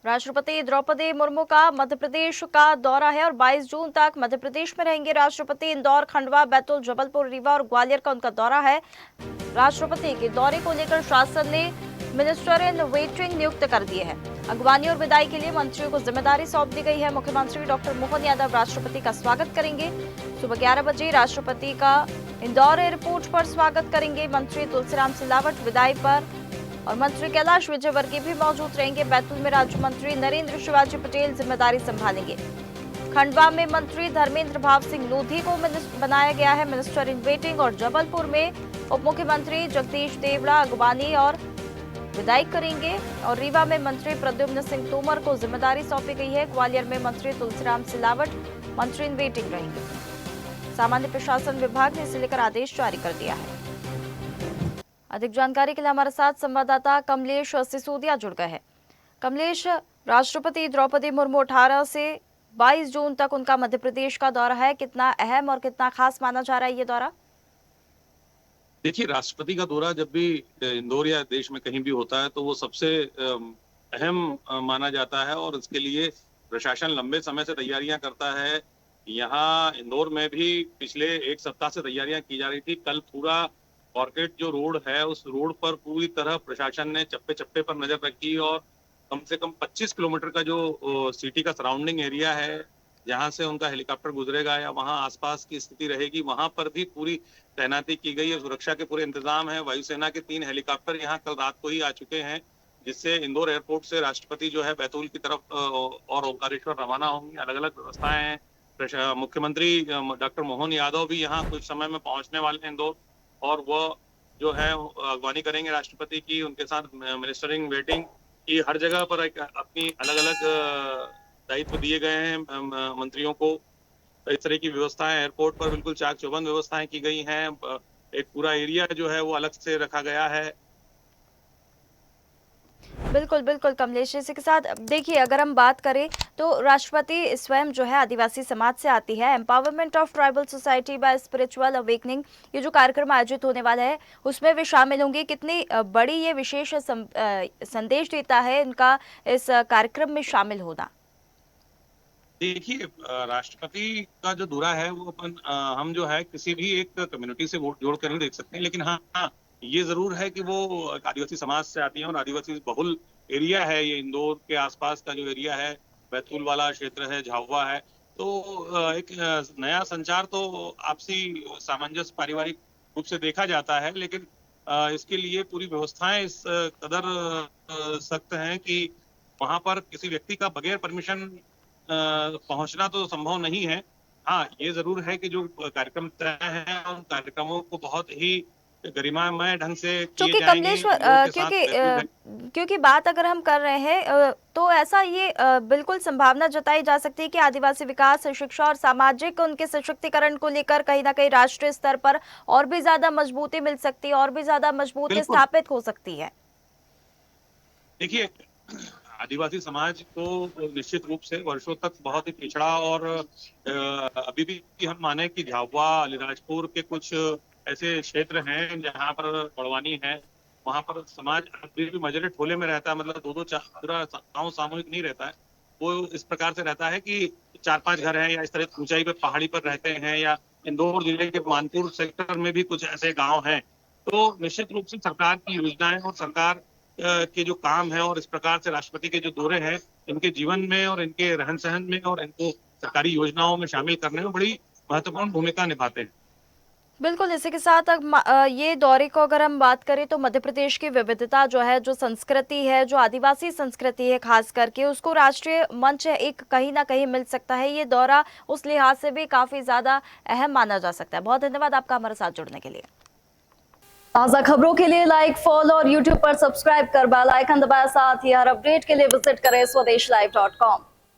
राष्ट्रपति द्रौपदी मुर्मू का मध्य प्रदेश का दौरा है और 22 जून तक मध्य प्रदेश में रहेंगे राष्ट्रपति। इंदौर, खंडवा, बैतूल, जबलपुर, रीवा और ग्वालियर का उनका दौरा है। राष्ट्रपति के दौरे को लेकर शासन ने मिनिस्टर इन वेटिंग नियुक्त कर दिए हैं। अगवानी और विदाई के लिए मंत्रियों को जिम्मेदारी सौंप दी गई है। मुख्यमंत्री डॉक्टर मोहन यादव राष्ट्रपति का स्वागत करेंगे। सुबह 11 बजे राष्ट्रपति का इंदौर एयरपोर्ट पर स्वागत करेंगे। मंत्री तुलसीराम सिलावट विदाई पर और मंत्री कैलाश विजयवर्गीय भी मौजूद रहेंगे। बैतूल में राज्य मंत्री नरेंद्र शिवाजी पटेल जिम्मेदारी संभालेंगे। खंडवा में मंत्री धर्मेंद्र भाव सिंह लोधी को बनाया गया है मिनिस्टर इन वेटिंग और जबलपुर में उप मुख्यमंत्री जगदीश देवड़ा अगवानी और विदाई करेंगे और रीवा में मंत्री प्रद्युम्न सिंह तोमर को जिम्मेदारी सौंपी गई है। ग्वालियर में मंत्री तुलसीराम सिलावट मंत्री इन वेटिंग रहेंगे। सामान्य प्रशासन विभाग ने इसे लेकर आदेश जारी कर दिया है। अधिक जानकारी के लिए हमारे साथ संवाददाता कमलेश सिसोदिया जुड़ गए हैं। कमलेश, राष्ट्रपति द्रौपदी मुर्मू 18 से 22 जून तक उनका मध्य प्रदेश का दौरा है, कितना अहम और कितना खास माना जा रहा है ये दौरा? देखिए, राष्ट्रपति का दौरा जब भी इंदौर या देश में कहीं भी होता है तो वो सबसे अहम माना जाता है और इसके लिए प्रशासन लंबे समय से तैयारियां करता है। यहाँ इंदौर में भी पिछले एक सप्ताह से तैयारियां की जा रही थी। कल पूरा ऑर्किड जो रोड है उस रोड पर पूरी तरह प्रशासन ने चप्पे चप्पे पर नजर रखी और कम से कम 25 किलोमीटर का जो सिटी का सराउंडिंग एरिया है जहां से उनका हेलीकॉप्टर गुजरेगा या वहां आसपास की स्थिति रहेगी वहां पर भी पूरी तैनाती की गई है। सुरक्षा के पूरे इंतजाम है। वायुसेना के 3 हेलीकॉप्टर यहाँ कल रात को ही आ चुके हैं, जिससे इंदौर एयरपोर्ट से राष्ट्रपति जो है बैतूल की तरफ और ओंकारेश्वर रवाना होंगी। अलग अलग व्यवस्थाएं हैं। मुख्यमंत्री डॉक्टर मोहन यादव भी यहाँ कुछ समय में पहुंचने वाले हैं इंदौर और वो जो है अगवानी करेंगे राष्ट्रपति की। उनके साथ मिनिस्टरिंग वेटिंग की हर जगह पर अपनी अलग अलग दायित्व दिए गए हैं मंत्रियों को। इस तरह की व्यवस्थाएं एयरपोर्ट पर बिल्कुल चाक चौबंद व्यवस्थाएं की गई हैं। एक पूरा एरिया जो है वो अलग से रखा गया है। बिल्कुल बिल्कुल कमलेश, इसी के साथ देखिए अगर हम बात करें तो राष्ट्रपति स्वयं जो है आदिवासी समाज से आती है। Empowerment of tribal society bye spiritual awakening ये जो कार्यक्रम आयोजित होने वाला है उसमें वे शामिल होंगे। कितनी बड़ी ये विशेष संदेश देता है इनका इस कार्यक्रम में शामिल होना? देखिए, राष्ट्रपति का जो दौरा है वो हम जो है किसी भी एक कम्युनिटी से वोट जोड़ कर नहीं देख सकते, लेकिन हाँ ये जरूर है कि वो आदिवासी समाज से आती है और आदिवासी बहुल एरिया है ये। इंदौर के आसपास का जो एरिया है, बैतूल वाला क्षेत्र है, झाबुआ है, तो एक नया संचार तो आपसी सामंजस्य पारिवारिक रूप से देखा जाता है, लेकिन इसके लिए पूरी व्यवस्थाएं इस कदर सख्त हैं कि वहां पर किसी व्यक्ति का बगैर परमिशन पहुंचना तो संभव नहीं है। हाँ, ये जरूर है कि जो कार्यक्रम तय हैं उन कार्यक्रमों को बहुत ही गरिमामय ढंग से किए जाएंगे। क्योंकि बात अगर हम कर रहे हैं तो ऐसा ये बिल्कुल संभावना जताई जा सकती है कि आदिवासी विकास, शिक्षा और सामाजिक उनके सशक्तिकरण को लेकर कहीं ना कहीं राष्ट्रीय स्तर पर और भी ज्यादा मजबूती मिल सकती है, और भी ज्यादा मजबूती स्थापित हो सकती है। देखिए, आदिवासी समाज को निश्चित रूप से वर्षों तक बहुत ही पिछड़ा और अभी भी हम माने कि झाबुआ, अलीराजपुर के कुछ ऐसे क्षेत्र हैं जहां पर बड़वानी है, वहां पर समाज अभी भी मजरे ठोले में रहता है। मतलब दो पूरा गाँव सामूहिक नहीं रहता है, वो इस प्रकार से रहता है कि 4-5 घर हैं या इस तरह ऊंचाई पर पहाड़ी पर रहते हैं, या इंदौर जिले के मानपुर सेक्टर में भी कुछ ऐसे गाँव हैं। तो निश्चित रूप से सरकार की योजनाएं और सरकार के जो काम है और इस प्रकार से राष्ट्रपति के जो दौरे हैं इनके जीवन में और इनके रहन सहन में और इनको सरकारी योजनाओं में शामिल करने में बड़ी महत्वपूर्ण भूमिका निभाते हैं। बिल्कुल, इसी के साथ ये दौरे को अगर हम बात करें तो मध्य प्रदेश की विविधता जो है, जो संस्कृति है, जो आदिवासी संस्कृति है खास करके, उसको राष्ट्रीय मंच एक कहीं ना कहीं मिल सकता है। ये दौरा उस लिहाज से भी काफी ज्यादा अहम माना जा सकता है। बहुत धन्यवाद आपका हमारे साथ जुड़ने के लिए। ताज़ा खबरों के लिए लाइक, फॉलो और यूट्यूब पर सब्सक्राइब कर बेल आइकन दबाएं। साथ ही हर अपडेट के लिए विजिट करें स्वदेशलाइव.com।